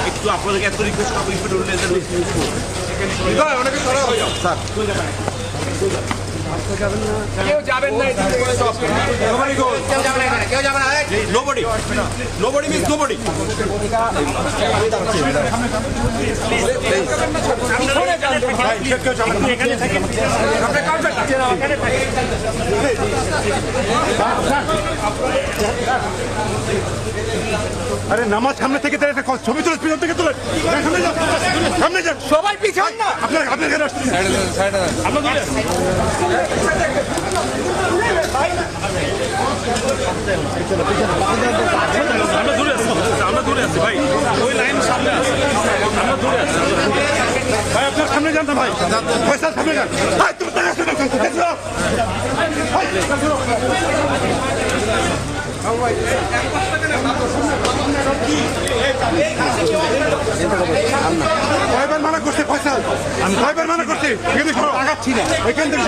একটু আপনাদেরকে এত রিকোয়েস্ট করবো অনেকে স্যার কেউ যাবেন না, কেউ যাবে না, nobody means nobody. আরে নামাজ সামনে থেকে ছবি তুলে পিছন থেকে তুলে সামনে যান, সবাই পিছন না, আপনার আমরা দূরে আছি ভাই, ওই লাইন সামনে আছে, আমরা দূরে আছি ভাই, আপনার সামনে যান না ভাই, পয়সা সামনে যান ভাই, তুমি কয়বার মানা করছে ফয়সাল, আমি কয়বার মানা করছি, এখানে আগাচ্ছি না, এখান থেকে